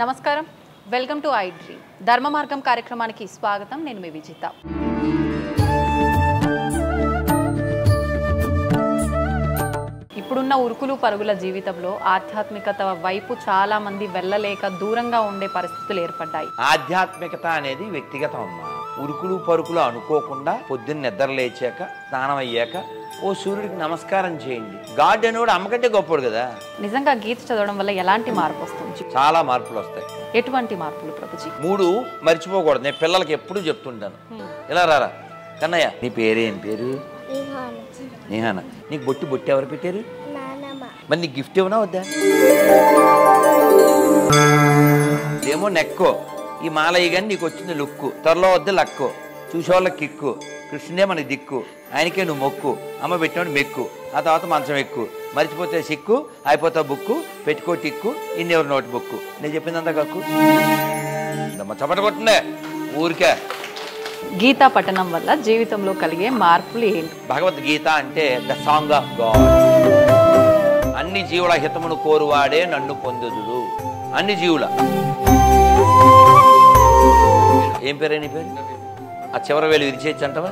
నమస్కారం, welcome to I dream ధర్మ మార్గం కార్యక్రమానికి స్వాగతం. నేను మీ విజిత. ఇప్పుడున్న ఉరుకులు పరుగుల జీవితంలో ఆధ్యాత్మికత వైపు చాలా మంది వెళ్ళలేక దూరంగా ఉండే పరిస్థితులు ఏర్పడ్డాయి. ఆధ్యాత్మికత అనేది వ్యక్తిగతం అమ్మా. ఉరుకులు పరుకులు అనుకోకుండా పొద్దున్న నిద్ర లేచాక స్నానం అయ్యాక ఓ సూర్యుడికి నమస్కారం చేయండి. గాడ్ అనేవాడు అమ్మకంటే గొప్పడు కదా. నిజంగా గీత చదవడం వల్ల ఎలాంటి మార్పు వస్తుంది? చాలా మార్పులు వస్తాయి. ఎటువంటి మార్పులు ప్రభుజీ? 3 మర్చిపోకూడదు. నేను పిల్లలకి ఎప్పుడు చెప్తుంటాను, ఇలా రారా కన్నయ్య, నీ పేరేం పేరు? నేహానా. నీకు బొట్టి ఎవరు పెట్టారు? మరి నీకు గిఫ్ట్ ఇవ్వనా వద్దా? ఏమో నెక్కో ఈ మాలయ్య కానీ నీకు వచ్చింది లుక్కు, త్వరలో వద్ద లక్కు, చూసేవాళ్ళకి కిక్కు, కృష్ణుడే మనకి దిక్కు, ఆయనకే నువ్వు మొక్కు, అమ్మ పెట్టినోడు మెక్కు, ఆ తర్వాత మంచం ఎక్కు, మర్చిపోతే సిక్కు, అయిపోతా బుక్కు, పెట్టుకో టిక్కు, ఇన్నెవరు నోట్ బుక్కు. నేను చెప్పిందంతా కక్కు. చప్పట కొట్టిందే ఊరికే. గీతా పఠనం వల్ల జీవితంలో కలిగే మార్పులు ఏంటి? భగవద్గీత అంటే ద సాంగ్ ఆఫ్ గాడ్. అన్ని జీవుల హితమును కోరువాడే నన్ను పొందుదుడు. అన్ని జీవుల. ఏం పేరే నీ పేరు? ఆ చివరి వేలు విరిచేయచ్చు అంటవా?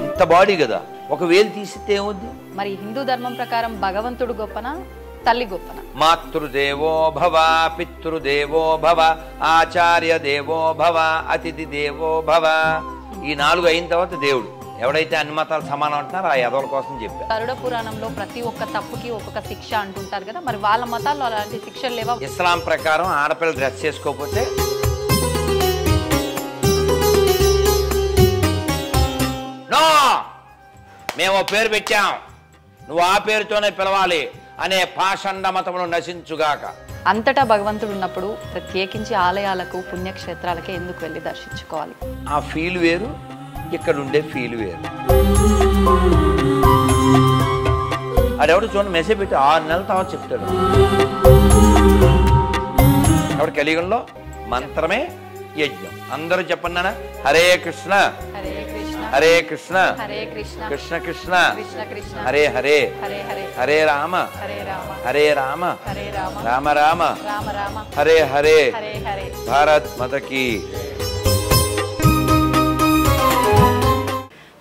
ఇంత బాడీ కదా, ఒక వేలు తీసితే ఏముంది? మరి హిందూ ధర్మం ప్రకారం భగవంతుడు గొప్పనా, తల్లి గొప్పనా? మాతృదేవో భవ, పితృదేవో భవ, ఆచార్య దేవో భవ, అతిథి దేవో భవ. ఈ 4 అయిన తర్వాత దేవుడు. ఎవడైతే అన్ని మతాలు సమానం అంటున్నారో ఆ యదవుల కోసం చెప్పారు. గరుడ పురాణంలో ప్రతి ఒక్క తప్పుకి ఒక్కొక్క శిక్ష అంటుంటారు కదా, మరి వాళ్ళ మతాల్లో అలాంటి శిక్షలు లేవా? ఇస్లాం ప్రకారం ఆడపిల్ల డ్రెస్ చేసుకోకపోతే నో, మేము పేరు పెట్టాం, నువ్వు ఆ పేరుతోనే పిలవాలి అనే పాషండ మతమును నశించుగాక. అంతటా భగవంతుడు ఉన్నప్పుడు ప్రత్యేకించి ఆలయాలకు పుణ్యక్షేత్రాలకే ఎందుకు వెళ్ళి దర్శించుకోవాలి? ఆ ఫీల్ వేరు, ఇక్కడ ఉండే ఫీల్ వేరు. ఆడెవడు చూడండి మెసేజ్ పెట్టి 6 నెలల తర్వాత చెప్తాడు. ఎవడు కలియుగంలో మంత్రమే యజ్ఞం. అందరూ చెప్పండి, హరే కృష్ణ హరే కృష్ణ హరే కృష్ణ హరే కృష్ణ కృష్ణ కృష్ణ కృష్ణ కృష్ణ హరే హరే హరే హరే హరే రామ హరే రామ హరే రామ హరే రామ రామ రామ రామ రామ హరే హరే హరే హరే. భారత్ మాతకి.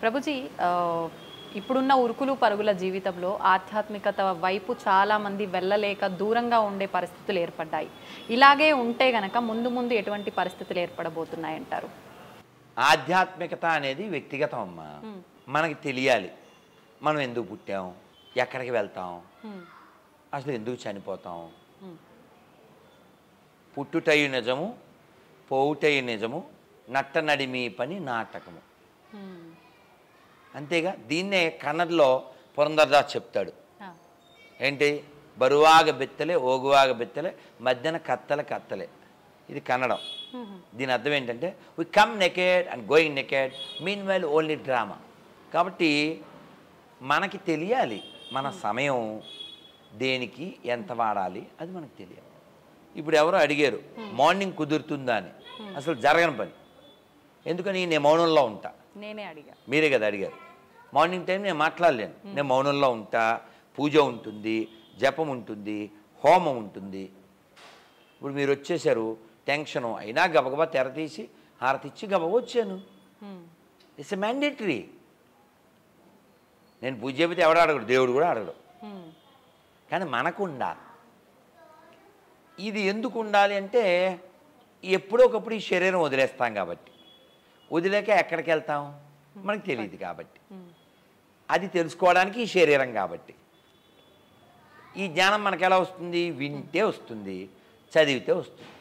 ప్రభుజీ, ఇప్పుడున్న ఉరుకులు పరుగుల జీవితంలో ఆధ్యాత్మికత వైపు చాలా మంది వెళ్ళలేక దూరంగా ఉండే పరిస్థితులు ఏర్పడ్డాయి. ఇలాగే ఉంటే గనక ముందు ముందు ఎటువంటి పరిస్థితులు ఏర్పడబోతున్నాయంటారు? ఆధ్యాత్మికత అనేది వ్యక్తిగతం అమ్మా. మనకి తెలియాలి మనం ఎందుకు పుట్టాం, ఎక్కడికి వెళ్తాం, అసలు ఎందుకు చనిపోతాం. పుట్టుటయు నిజము, పోవుటయు నిజము, నట్ట నడిమి పని నాటకము. అంతేగా. దీన్నే కన్నడలో పురంధరదాస్ చెప్తాడు. ఏంటి? బరువాగ బెత్తలే ఓగువాగ బెత్తలే మధ్యన కత్తలే కత్తలే. ఇది కన్నడం. దీని అర్థం ఏంటంటే we come naked and going naked, meanwhile only drama. కాబట్టి మనకి తెలియాలి మన సమయం దేనికి ఎంత వాడాలి, అది మనకు తెలియాలి. ఇప్పుడు ఎవరో అడిగారు మార్నింగ్ కుదురుతుందా అని. అసలు జరగని పని. ఎందుకని? నేను మౌనంలో ఉంటా. నేనే అడిగా, మీరే కదా అడిగారు. మార్నింగ్ టైం నేను మాట్లాడలేను, నేను మౌనంలో ఉంటా. పూజ ఉంటుంది, జపం ఉంటుంది, హోమం ఉంటుంది. ఇప్పుడు మీరు వచ్చేసారు, టెన్షను అయినా గబగబా తెర తీసి హారతిచ్చి గబగబా వచ్చాను. It's a mandatory. నేను పూజ చెబితే ఎవడు అడగడు, దేవుడు కూడా అడగడు. కానీ మనకు ఉండాలి. ఇది ఎందుకు ఉండాలి అంటే ఎప్పుడో ఒకప్పుడు ఈ శరీరం వదిలేస్తాం కాబట్టి. వదిలేక ఎక్కడికి వెళ్తాం మనకు తెలియదు కాబట్టి. అది తెలుసుకోవడానికి ఈ శరీరం కాబట్టి. ఈ జ్ఞానం మనకు ఎలా వస్తుంది? వింటే వస్తుంది, చదివితే వస్తుంది.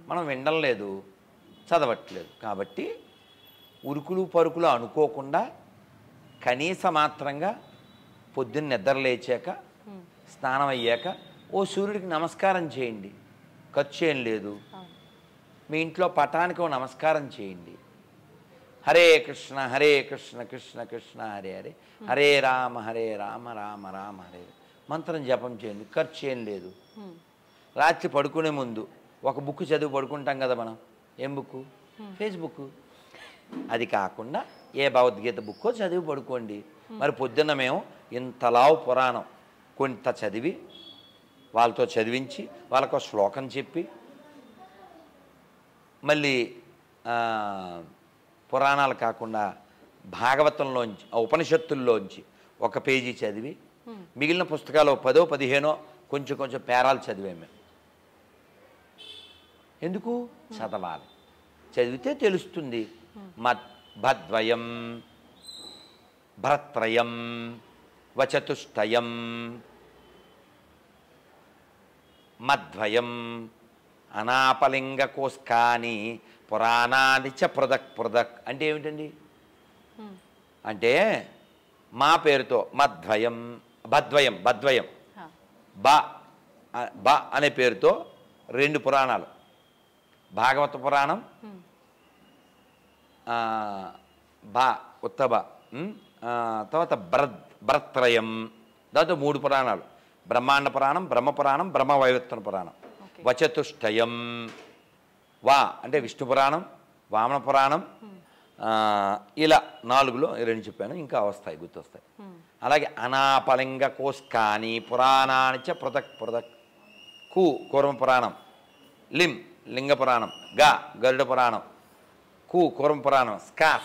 మనం వినడం లేదు, చదవట్లేదు. కాబట్టి ఉరుకులు పరుకులు అనుకోకుండా కనీస మాత్రంగా పొద్దున్న నిద్ర లేచాక స్నానం అయ్యాక ఓ సూర్యుడికి నమస్కారం చేయండి. ఖర్చు ఏం లేదు. మీ ఇంట్లో పటానికి ఓ నమస్కారం చేయండి. హరే కృష్ణ హరే కృష్ణ కృష్ణ కృష్ణ హరే హరే హరే రామ రామ రామ హరే మంత్రం జపం చేయండి. ఖర్చు ఏం లేదు. రాత్రి పడుకునే ముందు ఒక బుక్ చదివి పడుకుంటాం కదా మనం. ఏం బుక్? ఫేస్బుక్. అది కాకుండా ఏ భగవద్గీత బుక్కో చదివి పడుకోండి. మరి పొద్దున్న మేము ఇంతలావు పురాణం కొంత చదివి వాళ్ళతో చదివించి వాళ్ళకు శ్లోకం చెప్పి మళ్ళీ పురాణాలు కాకుండా భాగవతంలోంచి ఉపనిషత్తుల్లోంచి ఒక పేజీ చదివి మిగిలిన పుస్తకాలు 10 15 కొంచెం కొంచెం పేరాలు చదివాము మేము. ఎందుకు చదవాలి, చదివితే తెలుస్తుంది. భద్వయం భరత్రయం వచతుష్టయం మద్వయం అనాపలింగ కోస్కాని పురాణాది చ పృథక్ పృథక్ అంటే ఏమిటండి? అంటే మా పేరుతో మద్వయం భద్వయం భద్వయం బ అనే పేరుతో 2 పురాణాలు, భాగవత పురాణం ఉత్తబ, తర్వాత భరత్రయం, దాంతో 3 పురాణాలు, బ్రహ్మాండ పురాణం, బ్రహ్మపురాణం, బ్రహ్మవైవర్తన పురాణం. వచతుష్టయం వా అంటే విష్ణు పురాణం, వామన పురాణం, ఇలా 4లో 2 చెప్పాను, ఇంకా వస్తాయి గుర్తొస్తాయి. అలాగే అనాపలింగ కోస్కాని పురాణాని చ పృథక్ పృథక్. కూర్మ పురాణం, లింగ పురాణం, గరుడ పురాణం, కూర్మ పురాణం,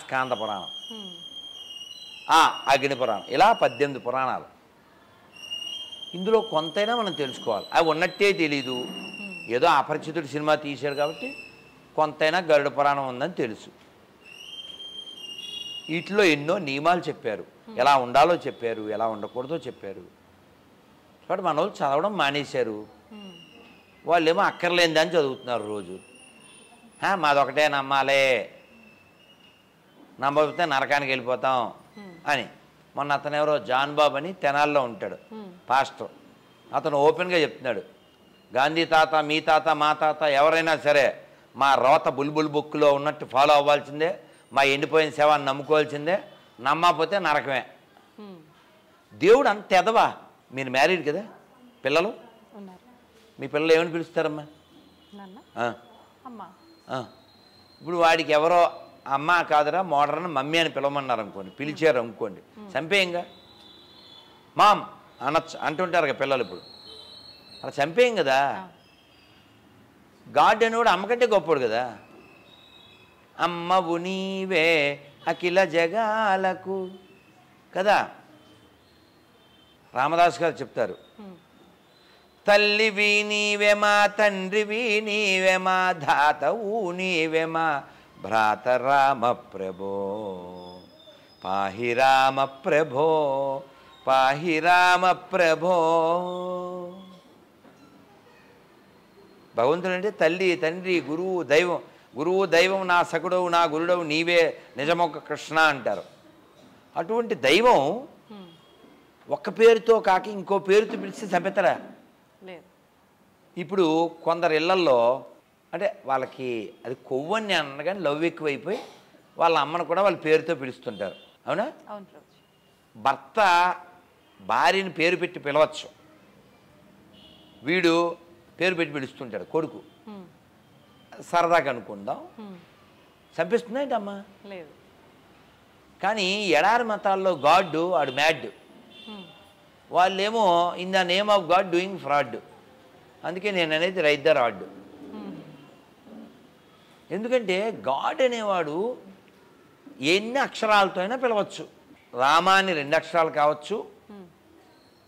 స్కాంద పురాణం, అగ్ని పురాణం, ఇలా 18 పురాణాలు. ఇందులో కొంతైనా మనం తెలుసుకోవాలి. అవి ఉన్నట్టే తెలీదు, ఏదో అపరిచితుడు సినిమా తీశారు కాబట్టి కొంతైనా గరుడ పురాణం ఉందని తెలుసు. వీటిలో ఎన్నో నియమాలు చెప్పారు, ఎలా ఉండాలో చెప్పారు, ఎలా ఉండకూడదో చెప్పారు. కాబట్టి మన వాళ్ళు చదవడం మానేశారు. వాళ్ళేమో అక్కర్లేనిదని చదువుతున్నారు రోజు. మాదొకటే నమ్మాలే, నమ్మకపోతే నరకానికి వెళ్ళిపోతాం అని. మొన్న అతను ఎవరో జాన్ బాబు అని తెనాల్లో ఉంటాడు పాస్టర్, అతను ఓపెన్గా చెప్తున్నాడు, గాంధీ తాత, మీ తాత, మా తాత ఎవరైనా సరే మా రోత బుల్బుల్ బుక్లో ఉన్నట్టు ఫాలో అవ్వాల్సిందే, మా ఎండిపోయిన సేవాన్ని నమ్ముకోవాల్సిందే, నమ్మకపోతే నరకమే. దేవుడు అంత ఎదవా? మీరు మ్యారీడ్ కదా, పిల్లలు, మీ పిల్లలు ఏమని పిలుస్తారమ్మా? ఇప్పుడు వాడికి ఎవరో అమ్మ కాదురా మోడర్న్ మమ్మీ అని పిలవమన్నారు అనుకోండి, పిలిచారు అనుకోండి, చంపేయంగా మామ్ అనొచ్చు అంటుంటారు కదా పిల్లలు. ఇప్పుడు అలా చంపేయం కదా. గాడ్ అని కూడా అమ్మకంటే గొప్పడు కదా. అమ్మవు నీవే అఖిల జగాలకు కదా. రామదాస్ గారు చెప్తారు, తల్లివి నీవెమా, తండ్రివి నీవెమా, ధాతవు నీవెమా, భ్రాత రామ ప్రభో పాహి రామ ప్రభో పాహి రామ ప్రభో. భగవంతుడు అంటే తల్లి, తండ్రి, గురువు, దైవం. గురువు దైవం, నా సకుడవు, నా గురుడవు నీవే నిజమొక్క కృష్ణ అంటారు. అటువంటి దైవం ఒక్క పేరుతో కాక ఇంకో పేరుతో పిలిచి చంపెత్తరా? ఇప్పుడు కొందరు ఇళ్లల్లో అంటే వాళ్ళకి అది కొవ్వని అనగానే లవ్ ఎక్కువైపోయి వాళ్ళ అమ్మను కూడా వాళ్ళ పేరుతో పిలుస్తుంటారు. అవునా? భర్త భార్యని పేరు పెట్టి పిలవచ్చు, వీడు పేరు పెట్టి పిలుస్తుంటాడు కొడుకు. సరదాగా అనుకుందాం, చంపిస్తుందంటే అమ్మ లేదు. కానీ ఎడారి మతాల్లో గాడ్ ఆడు మ్యాడ్, వాళ్ళేమో in the name of God doing fraud. అందుకే నేను అనేది రైట్ ద రాడ్. ఎందుకంటే గాడ్ అనేవాడు ఎన్ని అక్షరాలతో అయినా పిలవచ్చు. రామ అని 2 అక్షరాలు కావచ్చు,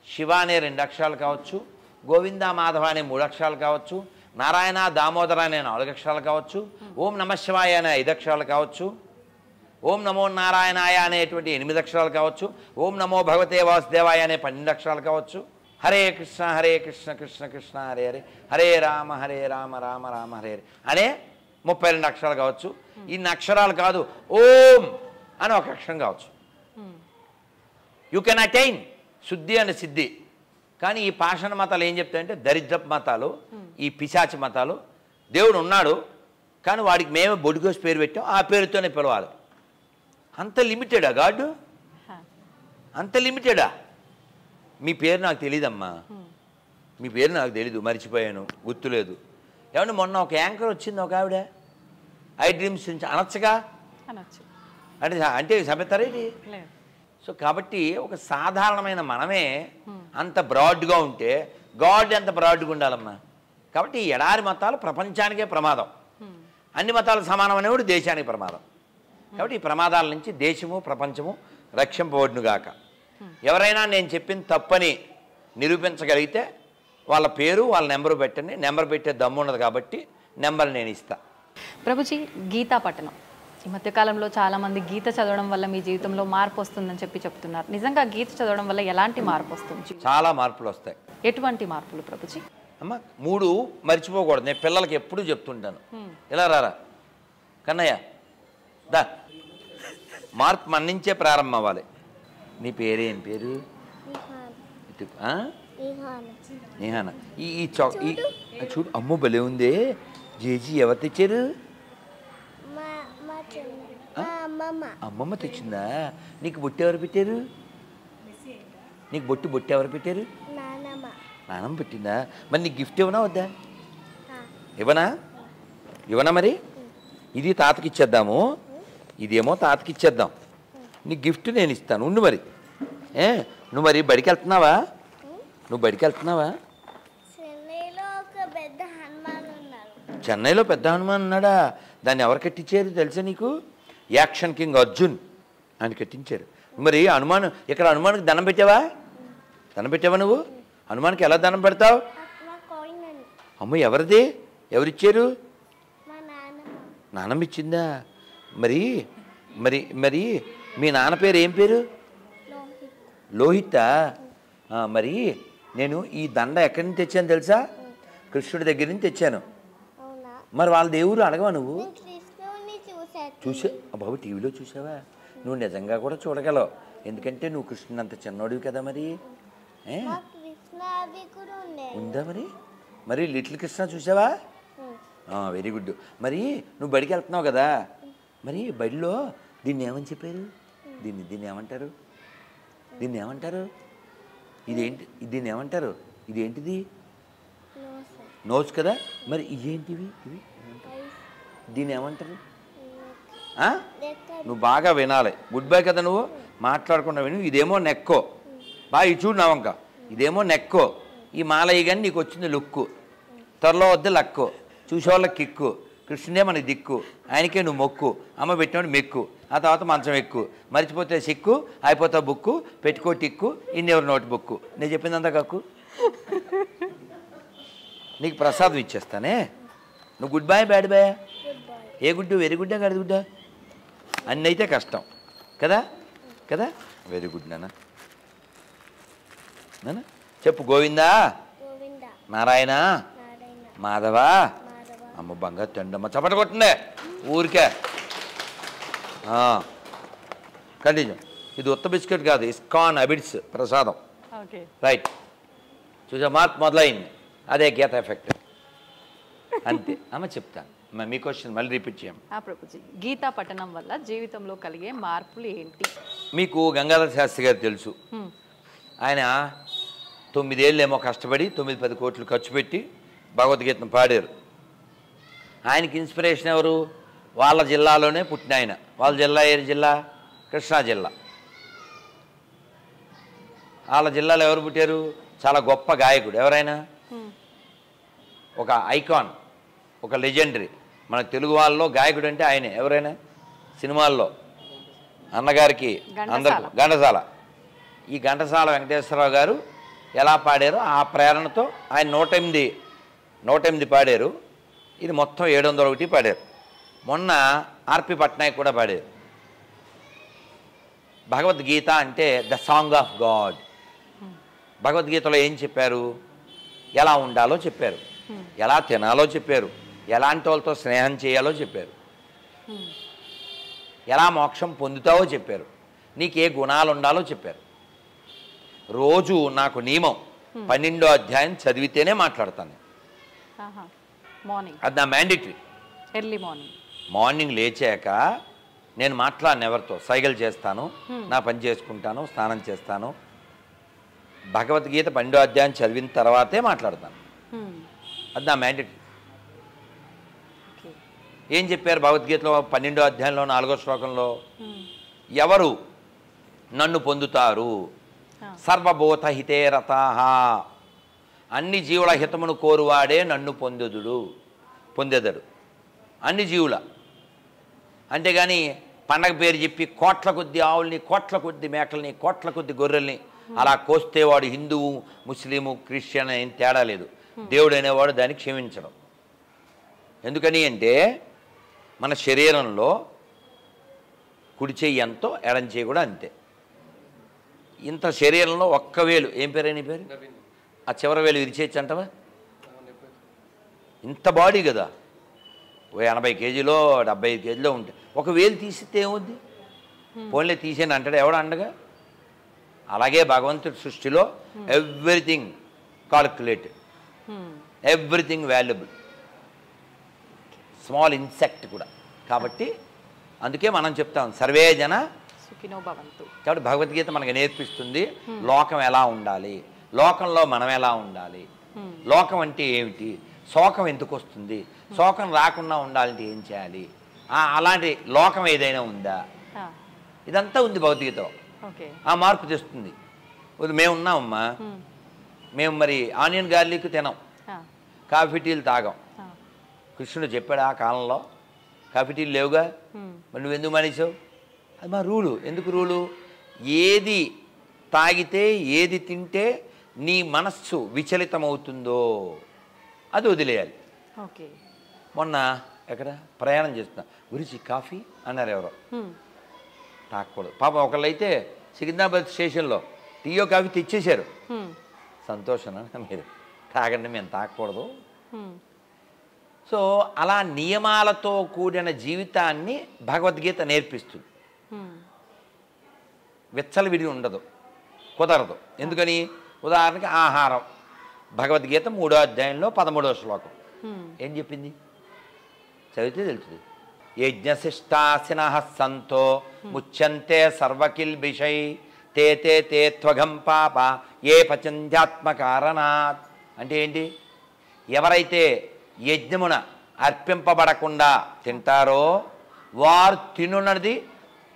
శివ అనే 2 అక్షరాలు కావచ్చు, గోవింద మాధవ అనే 3 అక్షరాలు కావచ్చు, నారాయణ దామోదర అనే 4 అక్షరాలు కావచ్చు, ఓం నమ శివాయ అనే 5 అక్షరాలు కావచ్చు, ఓం నమో నారాయణాయ అనేటువంటి 8 అక్షరాలు కావచ్చు, ఓం నమో భగవతే వాసుదేవాయ అనే 12 అక్షరాలు కావచ్చు, హరే కృష్ణ కృష్ణ కృష్ణ హరే హరే, హరే రామ రామ రామ హరే హరే అనే 32 అక్షరాలు కావచ్చు. ఇన్ని అక్షరాలు కాదు, ఓం అని 1 అక్షరం కావచ్చు. యూ కెన్ అటైన్ శుద్ధి అని సిద్ధి. కానీ ఈ పాషాణ మతాలు ఏం చెప్తాయంటే, దరిద్ర మతాలు, ఈ పిశాచి మతాలు, దేవుడు ఉన్నాడు కానీ వాడికి మేమే బొడిగోసి పేరు పెట్టాం, ఆ పేరుతోనే పిలవాలి. అంత లిమిటెడా గాడ్? అంత లిమిటెడా? మీ పేరు నాకు తెలీదమ్మా, మీ పేరు నాకు తెలీదు, మర్చిపోయాను, గుర్తులేదు. ఏమంటే మొన్న ఒక యాంకర్ వచ్చింది, ఒక ఆవిడ ఐ డ్రీమ్స్ నుంచి అనొచ్చుగా, అంటే చంపుతారా ఇది? సో కాబట్టి ఒక సాధారణమైన మనమే అంత బ్రాడ్గా ఉంటే గాడ్ ఎంత బ్రాడ్గా ఉండాలమ్మా. కాబట్టి ఈ ఎడారి మతాలు ప్రపంచానికే ప్రమాదం. అన్ని మతాలు సమానం అనేవాడు దేశానికి ప్రమాదం. కాబట్టి ఈ ప్రమాదాల నుంచి దేశము ప్రపంచము రక్షింపబడునుగాక. ఎవరైనా నేను చెప్పింది తప్పని నిరూపించగలిగితే వాళ్ళ పేరు వాళ్ళ నెంబరు పెట్టండి. నెంబర్ పెట్టే దమ్ము ఉన్నది కాబట్టి నెంబర్ నేను ఇస్తా. ప్రభుజీ, గీతా పఠనం ఈ మధ్యకాలంలో చాలామంది గీత చదవడం వల్ల మీ జీవితంలో మార్పు వస్తుందని చెప్తున్నారు. నిజంగా గీత చదవడం వల్ల ఎలాంటి మార్పు వస్తుంది? చాలా మార్పులు వస్తాయి. ఎటువంటి మార్పులు ప్రభుజీ? అమ్మ 3 మర్చిపోకూడదు. నేను పిల్లలకి ఎప్పుడూ చెప్తుంటాను, ఇలా రారా కన్నయ్య దా. మార్పు మన నుంచే ప్రారంభం అవ్వాలి. నీ పేరేం పేరు? నిహానా. ఈ చూడు, అమ్మ భలే ఉందే. జేజీ ఎవరు తెచ్చారు? అమ్మమ్మ తెచ్చిందా? నీకు బొట్టు ఎవరు పెట్టారు? నీకు బొట్టు ఎవరు పెట్టారు? నానమ్మ పెట్టిందా? మరి నీకు గిఫ్ట్ ఇవ్వనా వద్దా? ఇవ్వనా మరి? ఇది తాతకి ఇచ్చేద్దాము, ఇదేమో తాతకి ఇచ్చేద్దాం. నీ గిఫ్ట్ నేను ఇస్తాను, ఉండు మరి. నువ్వు మరి బడికి వెళ్తున్నావా? చెన్నైలో పెద్ద హనుమాన్ ఉన్నాడా? దాన్ని ఎవరు కట్టించారు తెలుసా నీకు? యాక్షన్ కింగ్ అర్జున్ ఆయన కట్టించారు. మరి హనుమాన్ ఇక్కడ హనుమాన్కి దండం పెట్టావా నువ్వు? హనుమాన్కి ఎలా దండం పెడతావు? అమ్మ ఎవరిది? ఎవరిచ్చారు? నానమ్మ ఇచ్చిందా? మరి మరి మరి మీ నాన్న పేరు ఏం పేరు? లోహితా. మరి నేను ఈ దండ ఎక్కడి నుంచి తెచ్చాను తెలుసా? కృష్ణుడి దగ్గర నుంచి తెచ్చాను. మరి వాళ్ళ దేవుడు అడగవా నువ్వు? బాబు టీవీలో చూసావా? నువ్వు నిజంగా కూడా చూడగలవు, ఎందుకంటే నువ్వు కృష్ణుని అంత చిన్నోడివి కదా. మరి ఉందా? మరి లిటిల్ కృష్ణ చూసావా? Very good. మరి నువ్వు బడికి వెళ్తున్నావు కదా, మరి బడిలో దీన్ని ఏమని చెప్పారు? దీన్ని ఏమంటారు? దీన్ని ఏమంటారు? ఇదేంటిది? నోస్ కదా. మరి ఇవేంటివి? దీన్ని ఏమంటారు? నువ్వు బాగా వినాలి. గుడ్ బై కదా నువ్వు, మాట్లాడకుండా విను. ఇదేమో నెక్కో. బాగా ఇది చూడు నవంక, ఇదేమో నెక్కో. ఈ మాలయ్య కానీ నీకు వచ్చింది లుక్కు. త్వరలో వద్ద లక్కు, చూసేవాళ్ళకి కిక్కు. కృష్ణుడే మనకి దిక్కు, ఆయనకే నువ్వు మొక్కు. అమ్మ పెట్టినోడు మెక్కు, ఆ తర్వాత మంచం ఎక్కు. మర్చిపోతే సిక్కు, అయిపోతావు బుక్కు. పెట్టుకో టిక్కు, ఇన్నెవరు నోట్ బుక్కు. నేను చెప్పిందంతా కక్కు. నీకు ప్రసాదం ఇచ్చేస్తానే. నువ్వు గుడ్ బాయ్ బ్యాడ్ బాయ్? ఏ గుడ్డు? వెరీ గుడ్డా గడి గుడ్డా? అన్నీ అయితే కష్టం కదా. వెరీ గుడ్ నాన్న. చెప్పు. గోవిందా, నారాయణ, మాధవ. అమ్మ బంగారు తండమ్మ. చప్పట కొట్టుండే ఊరికే. కంటిన్యూ. ఇది ఉత్త బిస్కెట్ కాదు, ఇస్కాన్ అబిడ్స్ ప్రసాదం. రైట్. చూసా, మార్పు మొదలైంది. అదే గీత ఎఫెక్ట్ అంతే. అమ్మ చెప్తాను. మీ క్వశ్చన్ మళ్ళీ రిపీట్ చేయం. ప్రభుజీ, గీతా పఠనం వల్ల జీవితంలో కలిగే మార్పులు ఏంటి? మీకు గంగాధర శాస్త్రి గారు తెలుసు. ఆయన 9 ఏళ్ళేమో కష్టపడి 9-10 కోట్లు ఖర్చు పెట్టి భగవద్గీతను పాడారు. ఆయనకి ఇన్స్పిరేషన్ ఎవరు? వాళ్ళ జిల్లాలోనే పుట్టిన ఆయన. వాళ్ళ జిల్లా ఏ జిల్లా? కృష్ణా జిల్లా. వాళ్ళ జిల్లాలో ఎవరు పుట్టారు? చాలా గొప్ప గాయకుడు. ఎవరైనా ఒక ఐకాన్, ఒక లెజెండరీ. మన తెలుగు వాళ్ళలో గాయకుడు అంటే ఆయనే. ఎవరైనా సినిమాల్లో అన్నగారికి అందరికి ఘంటసాల. ఈ ఘంటసాల వెంకటేశ్వరరావు గారు ఎలా పాడారో ఆ ప్రేరణతో ఆయన 108 పాడారు. ఇది మొత్తం 701 పాడారు. మొన్న ఆర్పి పట్నాయక్ కూడా పాడారు. భగవద్గీత అంటే ద సాంగ్ ఆఫ్ గాడ్. భగవద్గీతలో ఏం చెప్పారు? ఎలా ఉండాలో చెప్పారు, ఎలా తినాలో చెప్పారు, ఎలాంటి వాళ్ళతో స్నేహం చేయాలో చెప్పారు, ఎలా మోక్షం పొందుతావో చెప్పారు, నీకు ఏ గుణాలు ఉండాలో చెప్పారు. రోజు నాకు నియమం 12వ అధ్యాయం చదివితేనే మాట్లాడతాను. అది నా మ్యాండేటరీ. ఎర్లీ మార్నింగ్ లేచాక నేను మాట్లాడను ఎవరితో. సైకిల్ చేస్తాను, నా పని చేసుకుంటాను, స్నానం చేస్తాను. భగవద్గీత 12వ అధ్యాయం చదివిన తర్వాతే మాట్లాడతాను. అది నా మ్యాండేటరీ. ఏం చెప్పారు భగవద్గీతలో 12వ అధ్యాయంలో 4వ శ్లోకంలో? ఎవరు నన్ను పొందుతారు? సర్వభూత హితే రతాః. అన్ని జీవుల హితమును కోరువాడే నన్ను పొందెదడు అన్ని జీవుల. అంతేగాని పండగ పేరు చెప్పి కోట్ల కొద్ది ఆవుల్ని, కోట్ల కొద్ది మేకల్ని, కోట్ల కొద్ది గొర్రెల్ని అలా కోస్తే వాడు హిందువు, ముస్లిము, క్రిస్టియన్ ఏం తేడా లేదు. దేవుడు అనేవాడు దాన్ని క్షమించడం. ఎందుకని అంటే మన శరీరంలో కుడి చెయ్యి ఎంతో ఎడం చెయ్యి కూడా అంతే. ఇంత శరీరంలో ఒక్క వేలు, ఏం పేరు నీ పేరు, ఆ చివరి వేలు విరిచేయచ్చు అంటవా? ఇంత బాడీ కదా, 80 కేజీలో 75 కేజీలో ఉంటే ఒక వేలు తీసితే ఏముంది? ఫోన్లే తీసేయండి అంటాడు ఎవడు అండగా? అలాగే భగవంతుడి సృష్టిలో everything calculated, everything valuable, small insect కూడా. కాబట్టి అందుకే మనం చెప్తాం సర్వే జన సుఖినో భవంతు. కాబట్టి భగవద్గీత మనకు నేర్పిస్తుంది లోకం ఎలా ఉండాలి, లోకంలో మనం ఎలా ఉండాలి, లోకం అంటే ఏమిటి, శోకం ఎందుకు వస్తుంది, శోకం రాకుండా ఉండాలంటే ఏం చేయాలి, అలాంటి లోకం ఏదైనా ఉందా, ఇదంతా ఉంది భగవద్గీతలో. ఆ మార్పు తెస్తుంది. మేము ఉన్నామమ్మా, మేము మరి ఆనియన్ గార్లిక్ తినాం, కాఫీ టీలు తాగాం. కృష్ణుడు చెప్పాడు ఆ కాలంలో కాఫీ టీలు లేవుగా, మరి నువ్వు ఎందుకు మానేసావు? అది మా రూలు. ఎందుకు రూలు? ఏది తాగితే ఏది తింటే నీ మనస్సు విచలితమవుతుందో అది వదిలేయాలి. మొన్న ఎక్కడ ప్రయాణం చేస్తున్నా, గురించి కాఫీ అన్నారు ఎవరో, తాగకూడదు. పాపం ఒకళ్ళైతే సికింద్రాబాద్ స్టేషన్లో టీయో కాఫీ తెచ్చేశారు. సంతోషం మీరు తాగండి, మేము తాగకూడదు. సో అలా నియమాలతో కూడిన జీవితాన్ని భగవద్గీత నేర్పిస్తుంది. విచ్చలవిడి ఉండదు, కుదరదు. ఎందుకని? ఉదాహరణకి ఆహారం, భగవద్గీత 3వ అధ్యాయంలో 13వ శ్లోకం ఏం చెప్పింది? చదివితే తెలుస్తుంది. యజ్ఞశిష్టాసిన సంతో ముచ్యంతే సర్వకిల్బిషై తే తే తే త్వగం పాప ఏ పచంధ్యాత్మకారణాత్. అంటే ఏంటి? ఎవరైతే యజ్ఞమున అర్పింపబడకుండా తింటారో వారు తినున్నది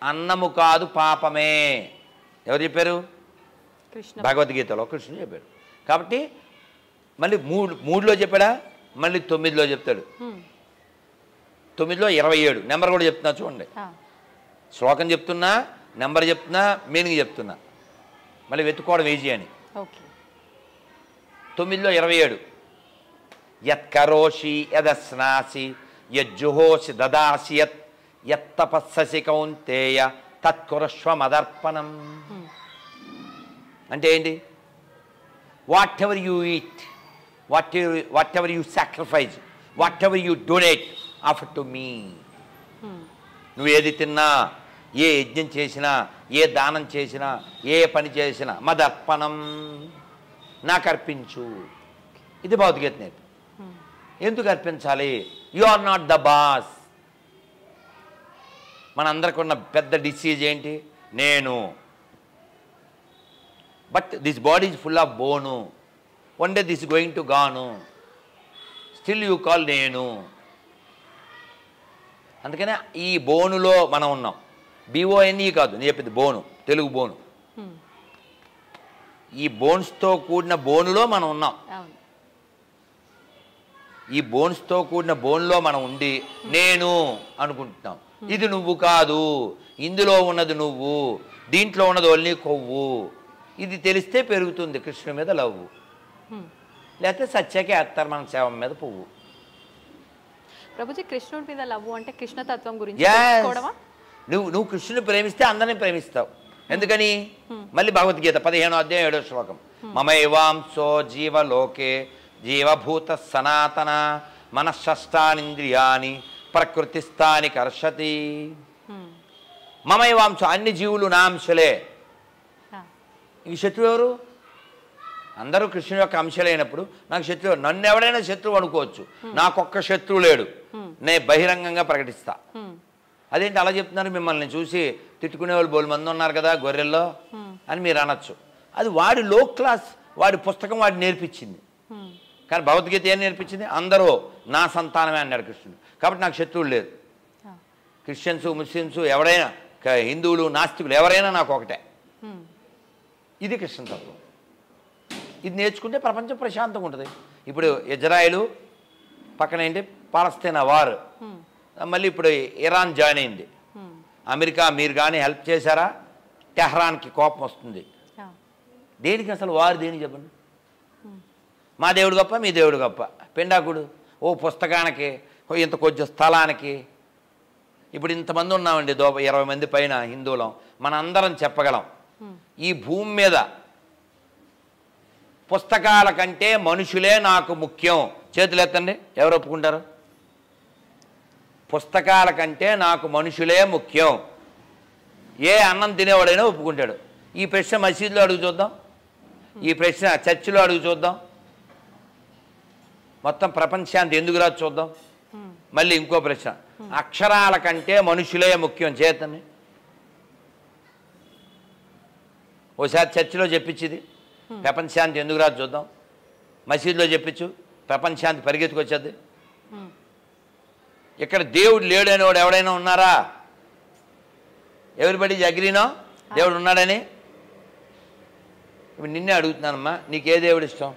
అన్నము కాదు పాపమే. ఎవరు చెప్పారు? భగవద్గీతలో కృష్ణుడు చెప్పాడు. కాబట్టి మళ్ళీ 3లో చెప్పాడా, మళ్ళీ 9లో చెప్తాడు. 9లో 27 నెంబర్ కూడా చెప్తున్నా చూడండి. శ్లోకం చెప్తున్నా, నెంబర్ చెప్తున్నా, మీనింగ్ చెప్తున్నా, మళ్ళీ వెతుక్కోవడం ఈజీ అని. 9లో 27 యత్కరోషి యదస్నాసి యజ్జుహోసి దదాసి యత్తపస్ససి కౌంతేయ తత్కురస్వ మదర్పణం. అంటే ఏంటి? Whatever you eat, whatever you sacrifice, whatever you donate offer to me. నువ్వు ఏది తిన్నా, ఏ యజ్ఞం చేసినా, ఏ దానం చేసినా, ఏ పని చేసినా మదర్పణం, నాకు అర్పించు. ఇది భగవద్గీత నేర్పి. ఎందుకు అర్పించాలి? You are not the boss. మనందరికి ఉన్న పెద్ద డిసీజ్ ఏంటి? నేను. But this body is full of bone, one day this going to gone, still you call నేను. అందుకనే ఈ బోనులో మనం ఉన్నాం. BONE కాదు నేను చెప్పింది, బోను, తెలుగు బోను. ఈ బోన్స్తో కూడిన బోనులో మనం ఉన్నాం. ఈ బోన్స్తో కూడిన బోన్లో మనం ఉండి నేను అనుకుంటున్నాం. ఇది నువ్వు కాదు, ఇందులో ఉన్నది నువ్వు, దీంట్లో ఉన్నది ఓన్లీ కొవ్వు. ఇది తెలిస్తే పెరుగుతుంది కృష్ణుడి మీద లవ్వు, లేకపోతే సత్యకే అత్తారు మన శవం మీద పువ్వు. ప్రభుజీ, కృష్ణుడి మీద లవ్వు అంటే కృష్ణతత్వం గురించి నువ్వు కృష్ణుని ప్రేమిస్తే అందరినీ ప్రేమిస్తావు. ఎందుకని? మళ్ళీ భగవద్గీత 15వ అధ్యాయం 7వ శ్లోకం మమైవాంసో జీవలోకే జీవభూత సనాతన మనఃషష్టానింద్రియాని ప్రకృతిస్థాని కర్షతి. మమైవాంసో, అన్ని జీవులు నా అంశలే. ఈ శత్రువు ఎవరు? అందరూ కృష్ణుని యొక్క అంశలైనప్పుడు నాకు శత్రువు, నన్ను ఎవడైనా శత్రువు అనుకోవచ్చు, నాకొక్క శత్రువు లేడు, నేను బహిరంగంగా ప్రకటిస్తా. అదేంటి అలా చెప్తున్నారు? మిమ్మల్ని చూసి తిట్టుకునే వాళ్ళు బోలు మంది ఉన్నారు కదా గొర్రెల్లో అని మీరు అనొచ్చు. అది వాడి లో క్లాస్, వాడి పుస్తకం వాడి నేర్పించింది. కానీ భగవద్గీత ఏం నేర్పించింది? అందరూ నా సంతానమే అన్నాడు కృష్ణుడు. కాబట్టి నాకు శత్రువులు లేరు. క్రిస్టియన్స్, ముస్లిమ్స్, ఎవరైనా, హిందువులు, నాస్తికులు, ఎవరైనా నాకు ఒకటే. ఇది కృష్ణ తత్వం. ఇది నేర్చుకుంటే ప్రపంచం ప్రశాంతంగా ఉంటుంది. ఇప్పుడు ఇజ్రాయిలు పక్కన ఏంటి పాలస్తీనా వార్, మళ్ళీ ఇప్పుడు ఇరాన్ జాయిన్ అయింది. అమెరికా మీరు కానీ హెల్ప్ చేశారా టెహ్రాన్కి కోపం వస్తుంది. దేనికి అసలు వారు దేనికి చెప్పండి? మా దేవుడు గొప్ప మీ దేవుడు గొప్ప. పిండాకుడు ఓ పుస్తకానికి ఇంత కొంచెం స్థలానికి. ఇప్పుడు ఇంతమంది ఉన్నామండి 20 మంది పైన హిందువులం. మనందరం చెప్పగలం ఈ భూమి మీద పుస్తకాల కంటే మనుషులే నాకు ముఖ్యం. చేతులు ఎత్తండి ఎవరు ఒప్పుకుంటారు? పుస్తకాల కంటే నాకు మనుషులే ముఖ్యం. ఏ అన్నం తినేవాడైనా ఒప్పుకుంటాడు. ఈ ప్రశ్న మసీదులో అడుగు చూద్దాం, ఈ ప్రశ్న చర్చిలో అడుగు చూద్దాం, మొత్తం ప్రపంచానికి ఎందుకు రాదు చూద్దాం. మళ్ళీ ఇంకో ప్రశ్న, అక్షరాల కంటే మనుషులే ముఖ్యం. చేతని ఓసారి చర్చిలో చెప్పించింది, ప్రపంచానికి ఎందుకు రాదు చూద్దాం. మసీదులో చెప్పించు, ప్రపంచానికి పరిగెత్తుకొచ్చేది. ఇక్కడ దేవుడు లేడని వాడు ఎవడైనా ఉన్నారా? ఎవరిబడి అగ్రీనో దేవుడు ఉన్నాడని? ఇప్పుడు నిన్నే అడుగుతున్నానమ్మా, నీకే దేవుడు ఇష్టం?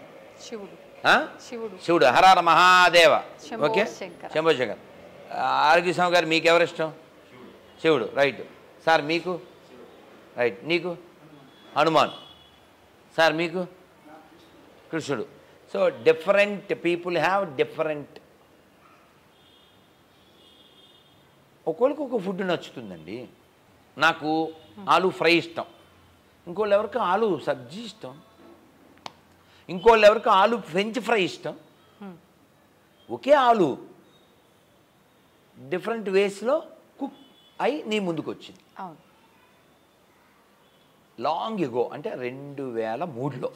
శివుడు. హరహర మహాదేవ. ఓకే, శంభో శంకర్. ఆరోగ్య స్వామి గారు మీకు ఎవరు ఇష్టం? శివుడు. Right sir. మీకు? రైట్. నీకు? హనుమాన్. సార్ మీకు? కృష్ణుడు. So different people have different. ఒక్కొక్కరికి ఒక ఫుడ్ నచ్చుతుందండి. నాకు ఆలు ఫ్రై ఇష్టం, ఇంకోళ్ళు ఎవరికి ఆలు సబ్జీ ఇష్టం, ఇంకోళ్ళు ఎవరికి ఆలు ఫ్రెంచ్ ఫ్రై ఇష్టం. ఒకే ఆలు డిఫరెంట్ వేస్లో కుక్ అయి నీ ముందుకు వచ్చింది. లాంగ్ ఎగో అంటే 2003లో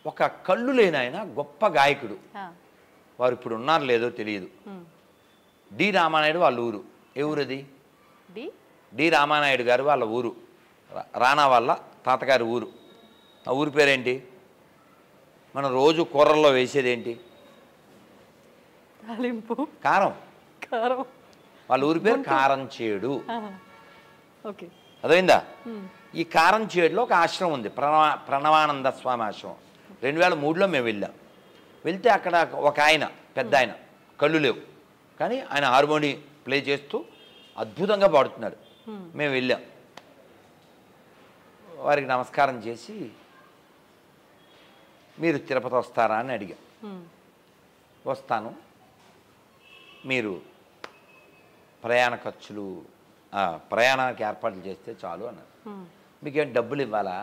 ఒక కళ్ళు లేని ఆయన గొప్ప గాయకుడు, వారు ఇప్పుడు ఉన్నారు లేదో తెలియదు, డి రామానాయుడు వాళ్ళ ఊరు. ఏ ఊరది? డి రామానాయుడు గారు వాళ్ళ ఊరు, రానా వాళ్ళ తాతగారి ఊరు. ఆ ఊరి పేరేంటి? మనం రోజు కూరల్లో వేసేదేంటి? కారం. వాళ్ళ ఊరి పేరు కారంచేడు. అదైందా? ఈ కారంచేడులో ఒక ఆశ్రమం ఉంది, ప్రణవానంద స్వామి ఆశ్రమం. 2003లో మేము వెళ్ళాం. వెళ్తే అక్కడ ఒక ఆయన, పెద్ద ఆయన, కళ్ళు లేవు కానీ ఆయన హార్మోని ప్లే చేస్తూ అద్భుతంగా పాడుతున్నాడు. మేము వెళ్ళాం, వారికి నమస్కారం చేసి మీరు తిరుపతి వస్తారా అని అడిగాం. వస్తాను, మీరు ప్రయాణ ఖర్చులు ప్రయాణానికి ఏర్పాట్లు చేస్తే చాలు అన్నారు. మీకేం డబ్బులు ఇవ్వాలా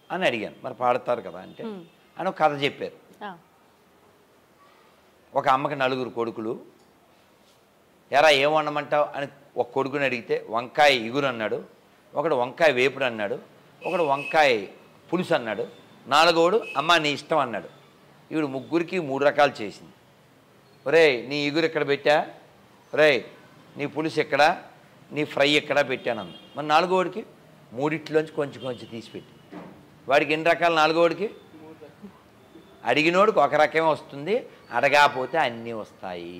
అని అడిగాను. మరి పాడుతారు కదా అంటే అని ఒక కథ చెప్పారు. ఒక అమ్మకి 4 కొడుకులు. ఎరా ఏం వండమంటావు అని ఒక కొడుకుని అడిగితే వంకాయ ఇగురు అన్నాడు, ఒకడు వంకాయ వేపుడు అన్నాడు, ఒకడు వంకాయ పులుసు అన్నాడు, 4వోడు అమ్మ నీ ఇష్టం అన్నాడు. ఈవిడు ముగ్గురికి 3 రకాలు చేసింది. ఒరే నీ ఇగురు ఎక్కడ పెట్టా, ఒరే నీ పులుసు ఎక్కడ, నీ ఫ్రై ఎక్కడా పెట్టానన్న. మరి 4వోడికి 3 కొంచెం కొంచెం తీసిపెట్టి, వాడికి ఎన్ని రకాలు? 4వోడికి అడిగినోడికి ఒక రకమే వస్తుంది, అడగాపోతే అన్నీ వస్తాయి.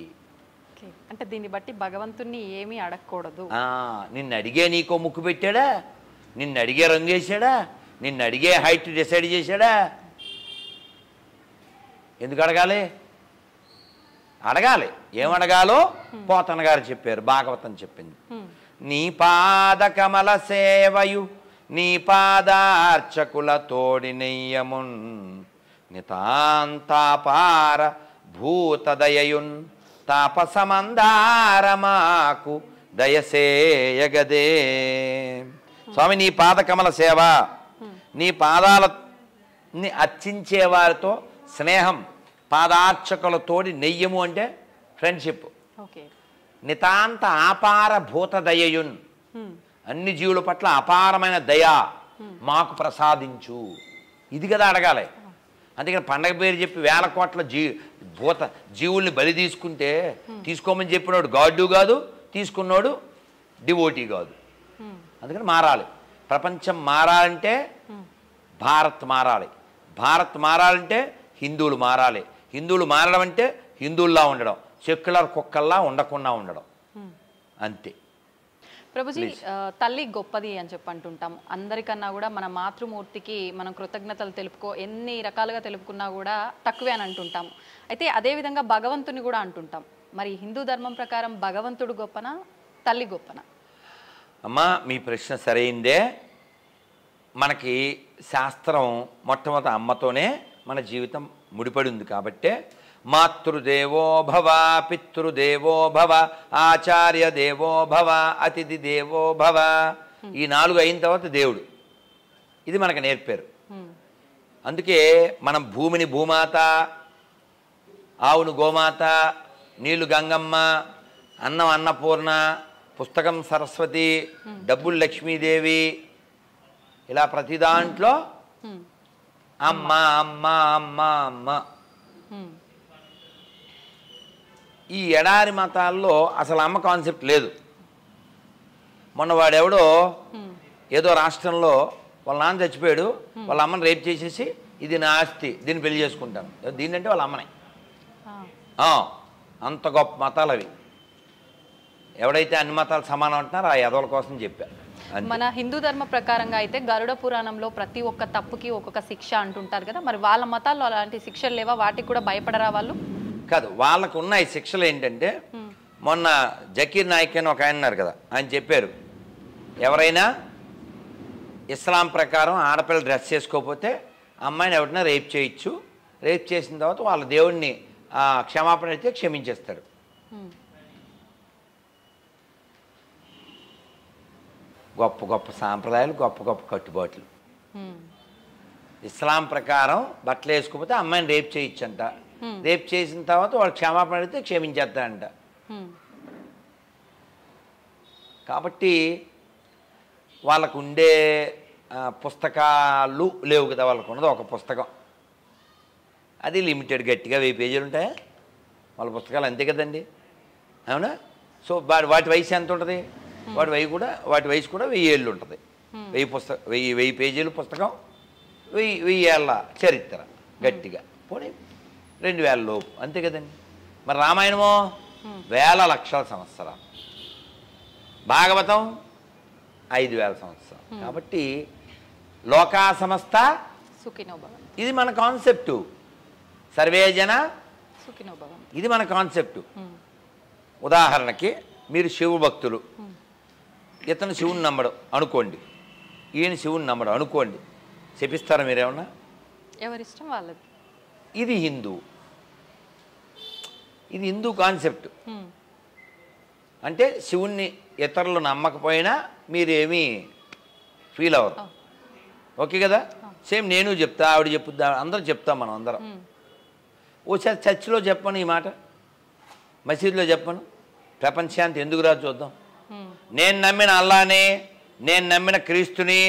అంటే దీన్ని బట్టి భగవంతుణ్ణి ఏమీ అడగకూడదు. నిన్ను అడిగే నీకో ముక్కు పెట్టాడా, నిన్ను అడిగే రంగు వేసాడా, నిన్ను అడిగే హైట్ డిసైడ్ చేశాడా? ఎందుకు అడగాలి? అడగాలి. ఏమడగాలో పోతన గారు చెప్పారు, భాగవతం చెప్పింది. నీ పాద కమల సేవయు నీ పాదార్చకుల తోడి నెయ్యమున్ నితాంతాపార భూతదయయున్ తాపసమందారమాకు దయసేయగదే. స్వామి నీ పాద కమల సేవ, నీ పాదాలని అర్చించే వారితో స్నేహం, పాదార్చకులతోడి నెయ్యము అంటే ఫ్రెండ్షిప్. నితాంత ఆపార భూత దయయున్, అన్ని జీవుల పట్ల అపారమైన దయ మాకు ప్రసాదించు. ఇది కదా అడగాలి. అందుకని పండగ పేరు చెప్పి 1000 కోట్ల జీవుల్ని బలి తీసుకుంటే తీసుకోమని చెప్పినోడు గాడ్డు కాదు, తీసుకున్నోడు డివోటీ కాదు. అందుకని మారాలి. ప్రపంచం మారాలంటే భారత్ మారాలి, భారత్ మారాలంటే హిందువులు మారాలి, హిందువులు మారడం అంటే హిందువుల్లా ఉండడం, సెక్యులర్ కుక్కల్లా ఉండకుండా ఉండడం, అంతే. ప్రభుజీ తల్లి గొప్పది అని చెప్పి అంటుంటాం. అందరికన్నా కూడా మన మాతృమూర్తికి మనం కృతజ్ఞతలు ఎన్ని రకాలుగా తెలుపుకున్నా కూడా తక్కువే అని అంటుంటాం. అయితే అదేవిధంగా భగవంతుని కూడా అంటుంటాం. మరి హిందూ ధర్మం ప్రకారం భగవంతుడు గొప్పనా, తల్లి గొప్పనా? అమ్మా, మీ ప్రశ్న సరైందే. మనకి శాస్త్రం మొట్టమొదటి అమ్మతోనే మన జీవితం ముడిపడి ఉంది కాబట్టే మాతృదేవో భవ, పితృదేవో భవ, ఆచార్య దేవో భవ, అతిథి దేవో భవ, ఈ 4 అయిన తర్వాత దేవుడు. ఇది మనకు నేర్పారు. అందుకే మనం భూమిని భూమాత, ఆవును గోమాత, నీళ్లు గంగమ్మ, అన్నం అన్నపూర్ణ, పుస్తకం సరస్వతి, డబ్బులు లక్ష్మీదేవి, ఇలా ప్రతి దాంట్లో అమ్మ అమ్మ అమ్మ అమ్మ. ఈ ఎడారి మతాల్లో అసలు అమ్మ కాన్సెప్ట్ లేదు. మొన్న వాడెవడో ఏదో రాష్ట్రంలో వాళ్ళ నాన్న చచ్చిపోయాడు, వాళ్ళ అమ్మని రేప్ చేసేసి ఇది నా ఆస్తి, దీన్ని పెళ్లి చేసుకుంటాను. దీన్నంటే వాళ్ళ అమ్మనే. అంత గొప్ప మతాలు అవి. ఎవడైతే అన్ని మతాలు సమానం అంటున్నారో ఆ యదవుల కోసం చెప్పారు. మన హిందూ ధర్మ ప్రకారంగా అయితే గరుడ పురాణంలో ప్రతి ఒక్క తప్పుకి ఒక్కొక్క శిక్ష అంటుంటారు కదా, మరి వాళ్ళ మతాల్లో అలాంటి శిక్షలు లేవా? వాటికి కూడా భయపడరా వాళ్ళు? కాదు, వాళ్ళకు ఉన్న ఈ శిక్షలు ఏంటంటే, మొన్న జకీర్ నాయక్ అని ఒక ఆయన ఉన్నారు కదా, ఆయన చెప్పారు ఎవరైనా ఇస్లాం ప్రకారం ఆడపిల్ల డ్రెస్ చేసుకోకపోతే అమ్మాయిని ఎవరైనా రేప్ చేయొచ్చు, రేప్ చేసిన తర్వాత వాళ్ళ దేవుడిని క్షమాపణ అయితే క్షమించేస్తాడు. గొప్ప గొప్ప సాంప్రదాయాలు, గొప్ప గొప్ప కట్టుబాట్లు. ఇస్లాం ప్రకారం బట్టలు వేసుకోకపోతే అమ్మాయిని రేప్ చేయొచ్చంట, రేప్ చేసిన తర్వాత వాళ్ళు క్షమాపణ అడిగితే క్షమించేస్తాడంట. కాబట్టి వాళ్ళకు ఉండే పుస్తకాలు లేవు కదా, వాళ్ళకు ఉన్నది ఒక పుస్తకం, అది లిమిటెడ్, గట్టిగా 1000 పేజీలు ఉంటాయా వాళ్ళ పుస్తకాలు, అంతే కదండి, అవునా? సో వాటి వయసు ఎంత ఉంటుంది? వాటి వయసు కూడా 1000 ఏళ్ళు ఉంటుంది. 1000 పేజీలు పుస్తకం, 1000 ఏళ్ళ చరిత్ర గట్టిగా, పోనీ 2000 లోపు, అంతే కదండి. మరి రామాయణమో 1000 లక్షల సంవత్సరాలు, భాగవతం 5000 సంవత్సరాలు. కాబట్టి లోకా సమస్త సుఖినో భవంతు, ఇది మన కాన్సెప్టు. సర్వే జన సుఖినో భవంతు, ఇది మన కాన్సెప్టు. ఉదాహరణకి మీరు శివ భక్తులు, ఇతను శివుని నమ్మడు అనుకోండి, ఈయన శివుని నమ్మడు అనుకోండి, చెప్పిస్తారా మీరేమన్నా? ఎవరిష్టం వాళ్ళది. ఇది హిందూ కాన్సెప్ట్. అంటే శివుణ్ణి ఇతరులు నమ్మకపోయినా మీరేమీ ఫీల్ అవ్వరు, ఓకే కదా? సేమ్ నేను చెప్తా, ఆవిడ చెప్పుద్దా, అందరం చెప్తాం, మనం అందరం. ఓసారి చర్చిలో చెప్పను ఈ మాట, మసీదులో చెప్పను, ప్రపంచాంతి ఎందుకు రా చూద్దాం. నేను నమ్మిన అల్లానే, నేను నమ్మిన క్రీస్తుని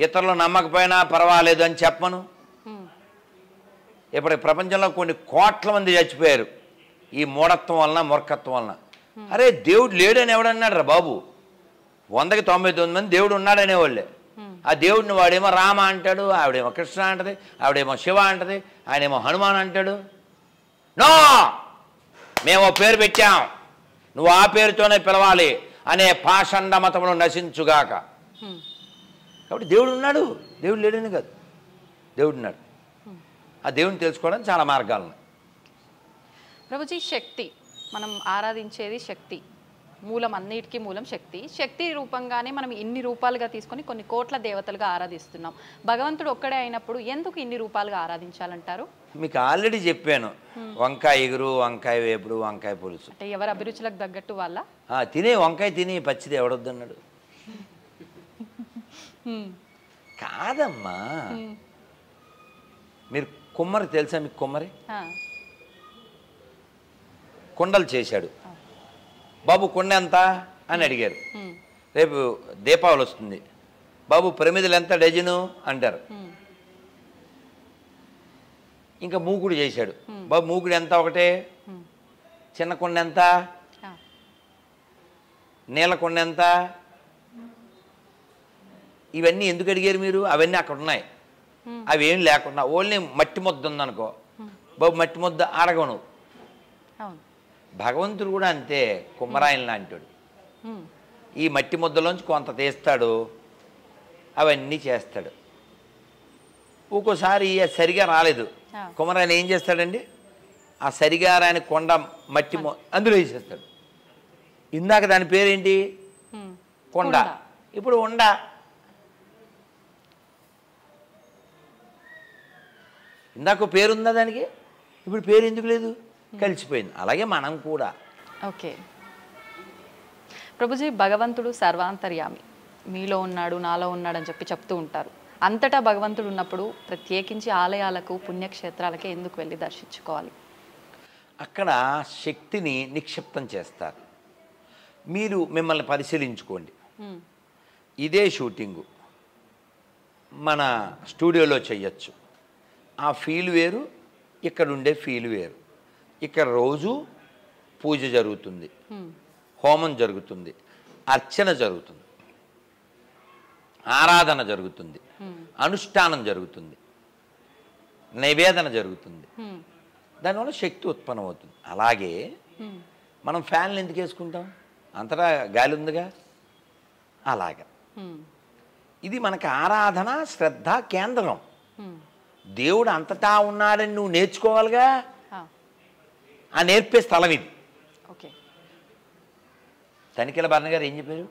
ఇతరులు నమ్మకపోయినా పర్వాలేదు అని చెప్పను. ఇప్పుడు ప్రపంచంలో కొన్ని కోట్ల మంది చచ్చిపోయారు ఈ మూఢత్వం వలన, మూర్ఖత్వం వలన. అరే దేవుడు లేడని ఎవడన్నాడు రా బాబు? 100కి 99 మంది దేవుడు ఉన్నాడనేవాళ్ళే. ఆ దేవుడిని వాడేమో రామ అంటాడు, ఆవిడేమో కృష్ణ అంటది, ఆవిడేమో శివ అంటది, ఆయనేమో హనుమాన్ అంటాడు. నో, మేము పేరు పెట్టాం, నువ్వు ఆ పేరుతోనే పిలవాలి అనే పాషండ మతములు నశించుగాక. కాబట్టి దేవుడు ఉన్నాడు, దేవుడు లేడని కాదు, దేవుడు ఉన్నాడు. ఆ దేవుడిని తెలుసుకోవడం చాలా మార్గాలు ఉన్నాయి. ప్రభుజీ, శక్తి, మనం ఆరాధించేది శక్తి, మూలం, అన్నిటికీ మూలం శక్తి. శక్తి రూపంగానే మనం ఇన్ని రూపాలుగా తీసుకొని కొన్ని కోట్ల దేవతలుగా ఆరాధిస్తున్నాం. భగవంతుడు ఒక్కడే అయినప్పుడు ఎందుకు ఇన్ని రూపాలుగా ఆరాధించాలంటారు? మీకు ఆల్రెడీ చెప్పాను, వంకాయ ఎగురు, వంకాయ వేపుడు, వంకాయ పులుసు. అంటే ఎవరి అభిరుచులకు తగ్గట్టు వాళ్ళ తినే వంకాయ తిని పచ్చిది ఎవడొద్దన్నాడు? కాదమ్మా, మీరు కుమ్మరి తెలుసా? మీకు కుమ్మరి కుండలు చేశాడు. బాబు కుండ ఎంత అని అడిగారు. రేపు దీపావళి వస్తుంది, బాబు ప్రమిదలు ఎంత డజను అంటారు. ఇంకా మూకుడు చేశాడు, బాబు మూకుడు ఎంత ఒకటే, చిన్న కుండ ఎంత, నీళ్ళ కుండ ఎంత, ఇవన్నీ ఎందుకు అడిగారు మీరు? అవన్నీ అక్కడ ఉన్నాయి, అవి ఏం లేకుండా ఓన్లీ మట్టి ముద్ద ఉందనుకో, బాబు మట్టి ముద్ద అడగను. భగవంతుడు కూడా అంతే, కుమ్మరాయన లాంటాడు. ఈ మట్టి ముద్దలోంచి కొంత తీస్తాడు, అవన్నీ చేస్తాడు. ఒక్కోసారి అది సరిగా రాలేదు, కుమరాయన ఏం చేస్తాడండి, ఆ సరిగా రాని కొండ మట్టి అందులో వేసేస్తాడు. ఇందాక దాని పేరేంటి, కొండ, ఇప్పుడు ఉండ. ఇందాక పేరుందా దానికి, ఇప్పుడు పేరు ఎందుకు లేదు, కలిసిపోయింది. అలాగే మనం కూడా. ఓకే ప్రభుజీ, భగవంతుడు సర్వాంతర్యామి, మీలో ఉన్నాడు నాలో ఉన్నాడు అని చెప్పి చెప్తూ ఉంటారు. అంతటా భగవంతుడు ఉన్నప్పుడు ప్రత్యేకించి ఆలయాలకు పుణ్యక్షేత్రాలకే ఎందుకు వెళ్ళి దర్శించుకోవాలి? అక్కడ శక్తిని నిక్షిప్తం చేస్తారు. మీరు మిమ్మల్ని పరిశీలించుకోండి. ఇదే షూటింగు మన స్టూడియోలో చెయ్యొచ్చు. ఆ ఫీల్ వేరు, ఇక్కడ ఉండే ఫీల్ వేరు. ఇక్కడ రోజు పూజ జరుగుతుంది, హోమం జరుగుతుంది, అర్చన జరుగుతుంది, ఆరాధన జరుగుతుంది, అనుష్ఠానం జరుగుతుంది, నైవేదన జరుగుతుంది. దానివల్ల శక్తి ఉత్పన్నమవుతుంది. అలాగే మనం ఫ్యాన్లు ఎందుకు వేసుకుంటాం, అంతటా గాలి ఉందిగా. అలాగా ఇది మనకి ఆరాధన శ్రద్ధ కేంద్రం. దేవుడు అంతటా ఉన్నాడని నువ్వు నేర్చుకోవాలిగా. ఆ నేర్పే స్థలం ఇది. ఓకే, తనికెళ్ళ భరణ గారు ఏం చెప్పారు,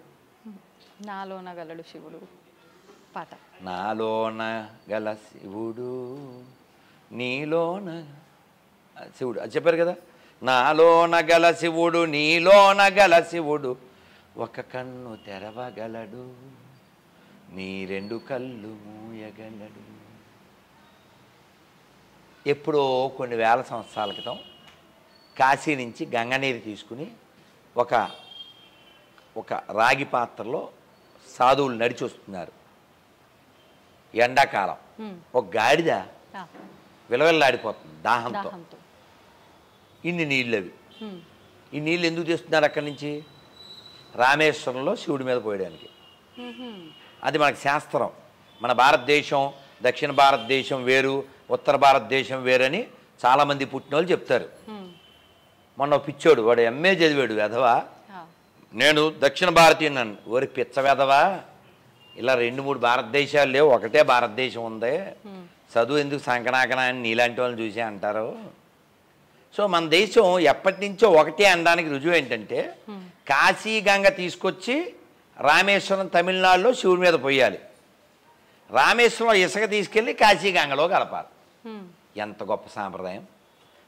నాలోన గలడు శివుడు పాట. నాలోన గల శివుడు నీలోన శివుడు అది చెప్పారు కదా. నాలోన గల శివుడు నీలోన గల శివుడు ఒక కన్ను తెరవగలడు, నీ రెండు కళ్ళు మూయగలడు. ఎప్పుడో కొన్ని వేల సంవత్సరాల క్రితం కాశీ నుంచి గంగనీరు తీసుకుని ఒక రాగి పాత్రలో సాధువులు నడిచి వస్తున్నారు. ఎండాకాలం ఒక గాడిద విలవిల్లాడిపోతుంది దాహంతో. ఇన్ని నీళ్ళు అవి. ఈ నీళ్ళు ఎందుకు తెస్తున్నారు అక్కడి నుంచి, రామేశ్వరంలో శివుడి మీద పోయడానికి. అది మనకి శాస్త్రం. మన భారతదేశం దక్షిణ భారతదేశం వేరు, ఉత్తర భారతదేశం వేరని చాలామంది పుట్టిన వాళ్ళు చెప్తారు. మొన్న పిచ్చోడు వాడు ఎంఏ చదివాడు వెధవా, నేను దక్షిణ భారతీయున్నాను. ఓరి పిచ్చ వెధవా, ఇలా 2-3 భారతదేశాలు లేవు, ఒకటే భారతదేశం ఉంది, చదువు ఎందుకు సంకనాకన అని నీలాంటి వాళ్ళని చూసే అంటారు. సో మన దేశం ఎప్పటి నుంచో ఒకటే అనడానికి రుజువు ఏంటంటే, కాశీ గంగ తీసుకొచ్చి రామేశ్వరం తమిళనాడులో శివుడి మీద పోయాలి, రామేశ్వరం ఇసుక తీసుకెళ్ళి కాశీ గంగలో కలపాలి. ఎంత గొప్ప సాంప్రదాయం.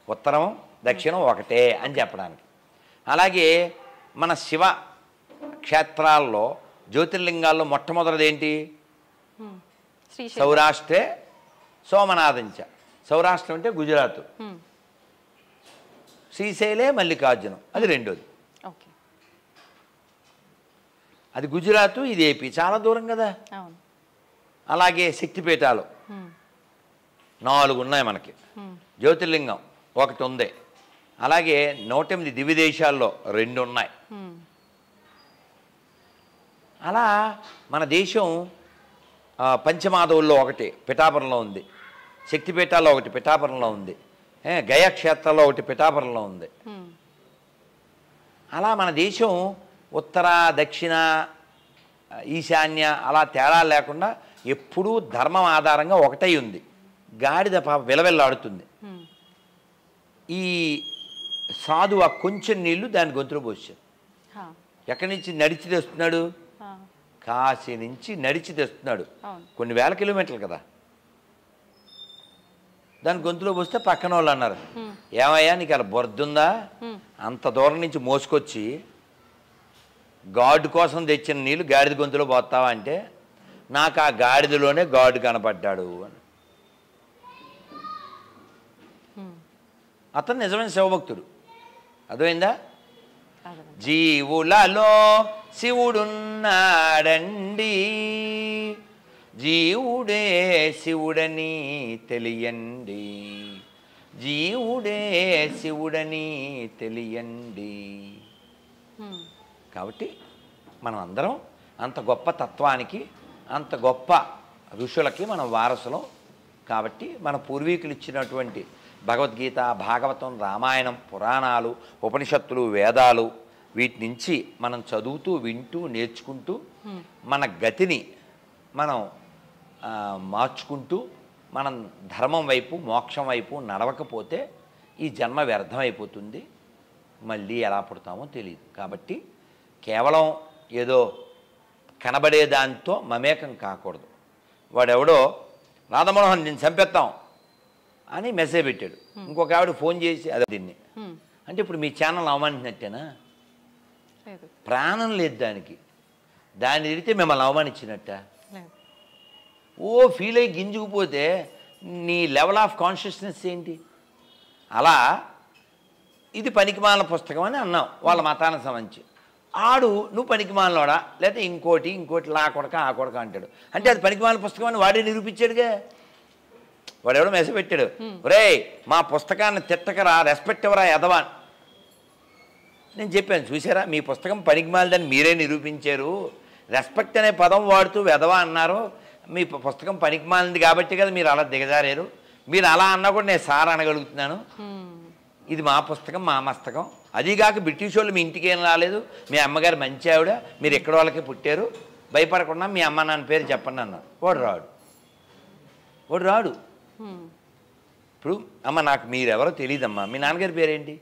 ఉత్తరం దక్షిణం ఒకటే అని చెప్పడానికి. అలాగే మన శివ క్షేత్రాల్లో జ్యోతిర్లింగాల్లో మొట్టమొదటిది ఏంటి, సౌరాష్ట్రే సోమనాథంచ. సౌరాష్ట్రం అంటే గుజరాత్, శ్రీశైలే మల్లికార్జునం అది రెండోది. అది గుజరాత్, ఇది ఏపీ, చాలా దూరం కదా. అలాగే శక్తిపీఠాలు 4 ఉన్నాయి మనకి, జ్యోతిర్లింగం ఒకటి ఉంది. అలాగే 108 దివ్యదేశాల్లో 2 ఉన్నాయి. అలా మన దేశం పంచమాధవుల్లో ఒకటి పిఠాపురంలో ఉంది, శక్తిపీఠాల్లో ఒకటి పిఠాపురంలో ఉంది, గయా క్షేత్రంలో ఒకటి పిఠాపురంలో ఉంది. అలా మన దేశం ఉత్తర దక్షిణ ఈశాన్య అలా తేడా లేకుండా ఎప్పుడూ ధర్మం ఆధారంగా ఒకటై ఉంది. గాడిద పాప విలవెల్లాడుతుంది. ఈ సాధు ఆ కొంచెం నీళ్లు దాని గొంతులో పోసాడు. ఎక్కడి నుంచి నడిచి తెస్తున్నాడు, కాశీ నుంచి నడిచి తెస్తున్నాడు, కొన్ని వేల కిలోమీటర్లు కదా. దాని గొంతులో పోస్తే పక్కన వాళ్ళు అన్నారు, ఏమయ్యా నీకు అలా బొర్దుందా, అంత దూరం నుంచి మోసుకొచ్చి గాడు కోసం తెచ్చిన నీళ్ళు గాడిద గొంతులో పోతావా అంటే, నాకు ఆ గాడిదలోనే గాడు కనపడ్డాడు అని. అతను నిజమైన శివభక్తుడు. అర్థమైందా? జీవులలో శివుడున్నాడండి, జీవుడే శివుడని తెలియండి, జీవుడే శివుడని తెలియండి. కాబట్టి మనం అందరం అంత గొప్ప తత్వానికి, అంత గొప్ప ఋషులకి మనం వారసులం. కాబట్టి మన పూర్వీకులు ఇచ్చినటువంటి భగవద్గీత, భాగవతం, రామాయణం, పురాణాలు, ఉపనిషత్తులు, వేదాలు, వీటి నుంచి మనం చదువుతూ వింటూ నేర్చుకుంటూ మన గతిని మనం మార్చుకుంటూ మనం ధర్మం వైపు మోక్షం వైపు నడవకపోతే ఈ జన్మ వ్యర్థమైపోతుంది, మళ్ళీ ఎలా పుడతామో తెలియదు. కాబట్టి కేవలం ఏదో కనబడే దాంతో మమేకం కాకూడదు. వాడెవడో రాధమోహన్ నేను చంపేస్తాం అని మెసేజ్ పెట్టాడు, ఇంకొక ఆవిడ ఫోన్ చేసి అదే దీన్ని అంటే ఇప్పుడు మీ ఛానల్ అవమానించినట్టేనా? ప్రాణం లేదు దానికి, దాన్ని తిడితే మిమ్మల్ని అవమానించినట్ట. ఓ ఫీల్ అయ్యి గింజుకుపోతే నీ లెవెల్ ఆఫ్ కాన్షియస్నెస్ ఏంటి? అలా ఇది పనికిమాలిన పుస్తకం అని అన్నాం వాళ్ళ మతానికి సంబంధించి. ఆడు నువ్వు పనికిమాలినోడా లేకపోతే ఇంకోటి లా కొడక ఆ కొడక అంటాడు. అంటే అది పనికిమాలిన పుస్తకం అని వాడే నిరూపించాడుగా. వాడెవడో మెసేజ్ పెట్టాడు, రే మా పుస్తకాన్ని తిట్టకరా, రెస్పెక్ట్ ఎవరా ఎదవా. నేను చెప్పాను, చూసారా మీ పుస్తకం పనికిమాలిదని మీరే నిరూపించారు, రెస్పెక్ట్ అనే పదం వాడుతూ వెదవా అన్నారు, మీ పుస్తకం పనికిమాలింది కాబట్టి కదా మీరు అలా దిగజారారు. మీరు అలా అన్నా కూడా నేను సార్ అనగలుగుతున్నాను. ఇది మా పుస్తకం మా మస్తకం. అదీగాక బ్రిటిష్ వాళ్ళు మీ ఇంటికి ఏం రాలేదు, మీ అమ్మగారు మంచి ఆవిడ, మీరు ఎక్కడ వాళ్ళకి పుట్టారు, భయపడకుండా మీ అమ్మ నాన్న పేరు చెప్పండి అన్నాను. వాడు రాడు. ఇప్పుడు అమ్మ నాకు మీరెవరో తెలియదమ్మా, మీ నాన్నగారి పేరేంటి?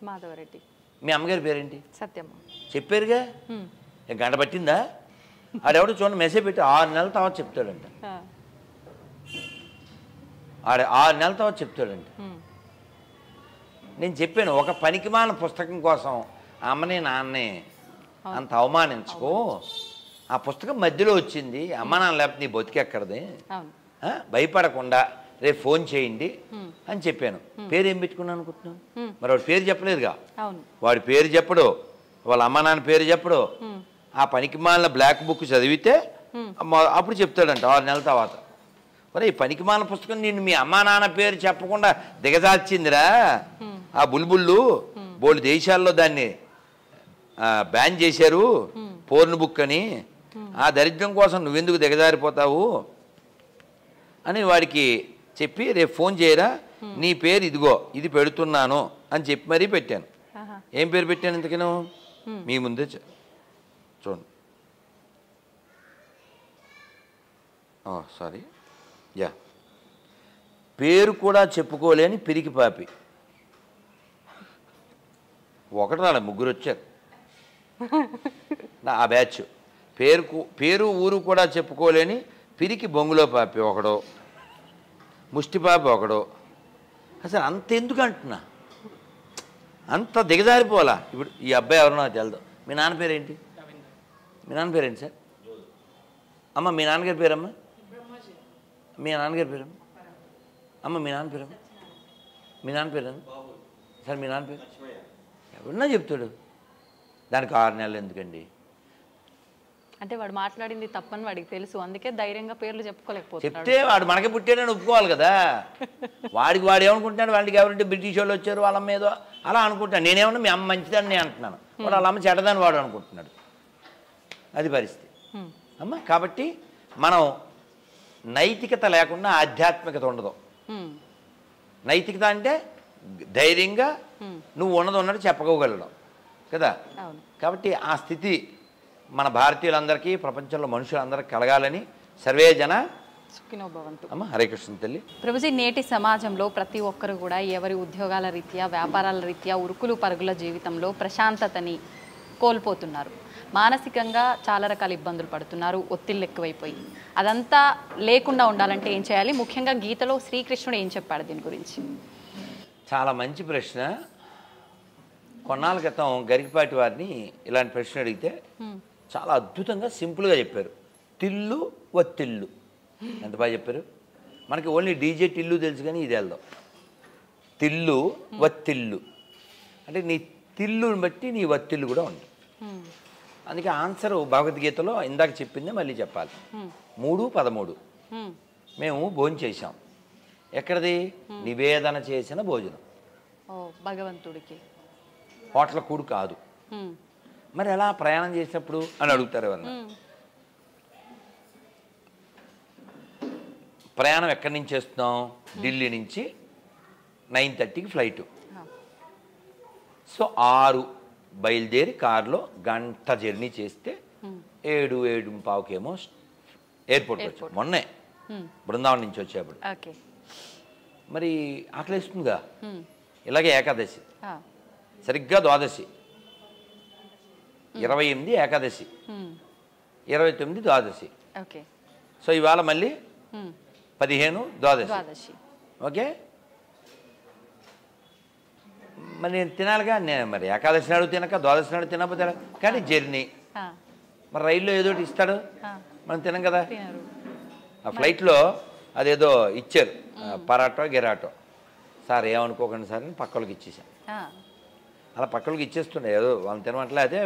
మాధవరెడ్డి. మీ అమ్మగారి పేరేంటి? సత్యమ్మ. చెప్పారుగా, గంట పట్టిందా? ఆడెవడో చూడండి మెసేజ్ పెట్టి 6 నెలల తర్వాత చెప్తాడంట. ఆడ 6 నెలల తర్వాత చెప్తాడంట. నేను చెప్పాను, ఒక పనికిమాలిన పుస్తకం కోసం అమ్మని నాన్నే అంత అవమానించుకో. ఆ పుస్తకం మధ్యలో వచ్చింది, అమ్మ నాన్న లేకపోతే నీ బతికెక్కడది, భయపడకుండా రేపు ఫోన్ చేయండి అని చెప్పాను. పేరు ఏం పెట్టుకున్నాను అనుకుంటున్నాను? మరి వాడి పేరు చెప్పలేదుగా, వాడి పేరు చెప్పడు, వాళ్ళ అమ్మ నాన్న పేరు చెప్పడు. ఆ పనికిమాలిన బ్లాక్ బుక్ చదివితే అప్పుడు చెప్తాడంట 6 నెలల తర్వాత. మరి ఈ పనికిమాలిన పుస్తకం నిన్ను మీ అమ్మా నాన్న పేరు చెప్పకుండా దిగజార్చిందిరా. ఆ బుల్బుళ్ళు బోల్డ్ దేశాల్లో దాన్ని బ్యాన్ చేశారు, పోర్న్ బుక్ అని. ఆ దరిద్రం కోసం నువ్వెందుకు దిగజారిపోతావు అని వాడికి చెప్పి రేపు ఫోన్ చేయరా, నీ పేరు ఇదిగో ఇది పెడుతున్నాను అని చెప్పి మరీ పెట్టాను. ఏం పేరు పెట్టాను ఇంతకను మీ ముందే చూడండి. సారీ పేరు కూడా చెప్పుకోలేని పిరికి పాపి. ఒకటి రాలే, 3 వచ్చారు ఆ బ్యాచ్. పేరు ఊరు కూడా చెప్పుకోలేని పిరికి బొంగులో పాపి ఒకడో, ముష్టి పాపి ఒకడో. అసలు అంత ఎందుకు అంటున్నా, అంత దిగజారిపోవాలా? ఇప్పుడు ఈ అబ్బాయి ఎవరో నాకు తెలదు. మీ నాన్న పేరేంటి? మీ నాన్న పేరేంటి సార్? అమ్మ మీ నాన్నగారి పేరమ్మా? మీ నాన్నగారి పేరమ్మా? అమ్మ మీ నాన్న పేరమ్మా? మీ నాన్న పేరమ్మా సార్? మీ నాన్న పేరు ఎవరన్నా చెప్తాడు. దానికి 6 నెలలు ఎందుకండి? అంటే వాడు మాట్లాడింది తప్పని వాడికి తెలుసు, అందుకే ధైర్యంగా పేర్లు చెప్పుకోలేకపోతే. చెప్తే వాడు మనకి పుట్టాడని ఒప్పుకోవాలి కదా. వాడు ఏమనుకుంటాడు, వాడికి ఎవరంటే బ్రిటిష్ వాళ్ళు వచ్చారు వాళ్ళ మీద అలా అనుకుంటాను. నేనేమన్నా మీ అమ్మ మంచిదని నేను అంటున్నాను, వాడు వాళ్ళ అమ్మ చెడ్డదని వాడు అనుకుంటున్నాడు. అది పరిస్థితి అమ్మ. కాబట్టి మనం నైతికత లేకుండా ఆధ్యాత్మికత ఉండదు. నైతికత అంటే ధైర్యంగా నువ్వు ఉన్నది ఉన్నట్టు చెప్పగలగడం కదా. కాబట్టి ఆ స్థితి మన భారతీయులందరికీ ప్రపంచంలో మనుషులందరికీ కలగాలని సర్వే జన సుఖినో భవంతు. అమ్మ హరే కృష్ణ తల్లి. ప్రభుజీ, నేటి సమాజంలో ప్రతి ఒక్కరు కూడా ఎవరి ఉద్యోగాల రీత్యా వ్యాపారాల రీత్యా ఉరుకులు పరుగుల జీవితంలో ప్రశాంతతని కోల్పోతున్నారు. మానసికంగా చాలా రకాల ఇబ్బందులు పడుతున్నారు, ఒత్తిళ్ళు ఎక్కువైపోయి. అదంతా లేకుండా ఉండాలంటే ఏం చేయాలి? ముఖ్యంగా గీతలో శ్రీకృష్ణుడు ఏం చెప్పాడు దీని గురించి? చాలా మంచి ప్రశ్న. కొన్నాళ్ళ క్రితం గరికపాటి వారిని ఇలాంటి ప్రశ్న అడిగితే చాలా అద్భుతంగా సింపుల్గా చెప్పారు. తిల్లు ఒత్తిళ్ళు. ఎంత బాగా చెప్పారు. మనకి ఓన్లీ డీజే టిల్లు తెలుసు కానీ ఇది వెళ్దాం. తిల్లు ఒత్తిళ్ళు అంటే నీ తిల్లుని బట్టి నీ ఒత్తిళ్ళు కూడా ఉంది. అందుకే ఆన్సరు భగవద్గీతలో ఇందాక చెప్పిందే మళ్ళీ చెప్పాలి. 3:13 మేము భోజనం చేసాం. ఎక్కడిది? నివేదన చేసిన భోజనం. భగవంతుడికి హోటల్ కూడు కాదు. మరి ఎలా ప్రయాణం చేసినప్పుడు అని అడుగుతారు ఎవరన్నా. ప్రయాణం ఎక్కడి నుంచి చేస్తున్నాం? ఢిల్లీ నుంచి 9:30కి ఫ్లైటు. సో 6 బయలుదేరి కారులో గంట జర్నీ చేస్తే 7:15కేమో ఎయిర్పోర్ట్ వచ్చాం. మొన్నే బృందావనం నుంచి వచ్చేప్పుడు. ఓకే. మరి ఆకలిస్తుందిగా, ఇలాగే ఏకాదశి, సరిగ్గా ద్వాదశి, 28 ఏకాదశి, 29 ద్వాదశి. ఓకే. సో ఇవాళ మళ్ళీ 15 ద్వాదశి. ఓకే. మరి నేను తినాలిగా, నేను మరి ఏకాదశి నాడు తినక ద్వాదశి నాడు తినకపోతే కానీ జర్నీ, మరి రైల్లో ఏదో ఒకటి ఇస్తాడు, మనం తినం కదా. ఆ ఫ్లైట్లో అదేదో ఇచ్చారు, పరాటో గిరాటో. సార్ ఏమనుకోకండి సార్ అని పక్కలకి ఇచ్చేసాను. అలా పక్కలకి ఇచ్చేస్తుండే, ఏదో వాళ్ళని తినమంటలే, అదే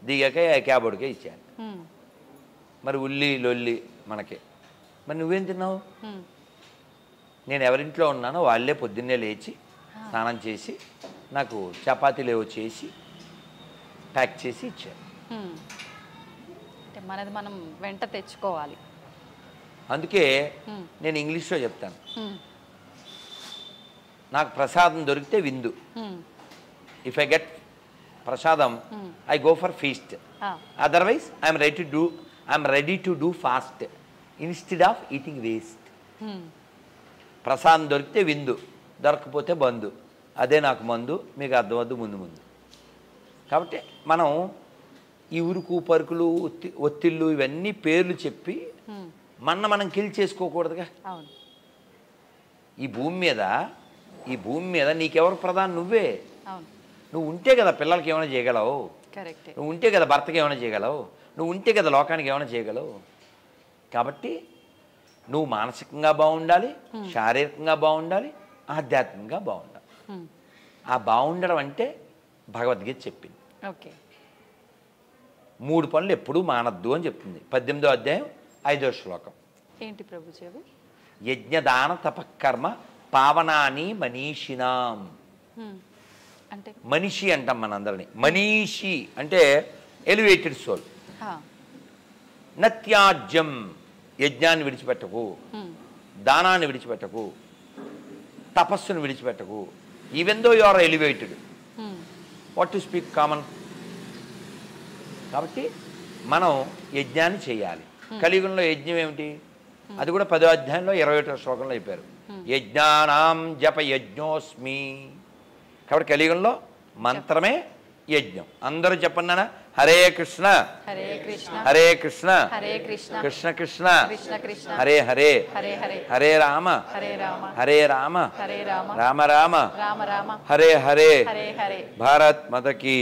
దిగాక క్యాబోర్డ్కే ఇచ్చాను. మరి ఉల్లి లొల్లి మనకి. మరి నువ్వేం తిన్నావు? నేను ఎవరింట్లో ఉన్నానో వాళ్ళే పొద్దున్నే లేచి స్నానం చేసి నాకు చపాతీలు ఏవో చేసి ప్యాక్ చేసి ఇచ్చారు. అంటే మనది మనం వెంట తెచ్చుకోవాలి. అందుకే నేను ఇంగ్లీష్లో చెప్తాను, నాకు ప్రసాదం దొరికితే విందు. ఇఫ్ ఐ గెట్ ప్రసాదం I go for feast, otherwise I'm ready to do fast instead of eating waste. ప్రసాదం దొరికితే విందు, దొరకకపోతే బంధు. అదే నాకు మందు, మీకు అర్థమద్దు ముందు ముందు. కాబట్టి మనం ఈ ఉరుకు పరుకులు ఒత్తిళ్ళు ఇవన్నీ పేర్లు చెప్పి మనం కిల్ చేసుకోకూడదుగా. ఈ భూమి మీద నీకెవరు ప్రధానం? నువ్వే. నువ్వు ఉంటే కదా పిల్లలకి ఏమైనా చేయగలవు, నువ్వు ఉంటే కదా భర్తకి ఏమైనా చేయగలవు, నువ్వు ఉంటే కదా లోకానికి ఏమైనా చేయగలవు. కాబట్టి నువ్వు మానసికంగా బాగుండాలి, శారీరకంగా బాగుండాలి, ఆధ్యాత్మికంగా బాగుండాలి. ఆ బాగుండడం అంటే భగవద్గీత చెప్పింది. 3 పనులు ఎప్పుడూ మానద్దు అని చెప్తుంది. 18వ అధ్యాయం 5వ శ్లోకం. ఏంటి ప్రభుజీ అవి? యజ్ఞదాన తపకర్మ పావనాని మనీషినాం. అంటే మనిషి అంటాం మనందరినీ. మనీషి అంటే ఎలివేటెడ్ సోల్. నత్యాజ్యం, యజ్ఞాన్ని విడిచిపెట్టకు, దానాన్ని విడిచిపెట్టకు, తపస్సును విడిచిపెట్టకు. Even though you are elevated, what to speak common. కాబట్టి మనం యజ్ఞాన్ని చేయాలి. కలియుగంలో యజ్ఞం ఏమిటి? అది కూడా 10వ అధ్యాయంలో 21వ శ్లోకంలో చెప్పారు, యజ్ఞానాం జప యజ్ఞోస్మి. కాబట్టి కలియుగంలో మంత్రమే యజ్ఞం. అందరూ చెప్పండి, హరే కృష్ణ హరే కృష్ణ హరే కృష్ణ హరే కృష్ణ కృష్ణ కృష్ణ కృష్ణ కృష్ణ హరే హరే హరే హరే హరే రామ హరే రామ హరే రామ హరే రామ రామ రామ రామ రామ హరే హరే హరే హరే. భారత్ మాతకి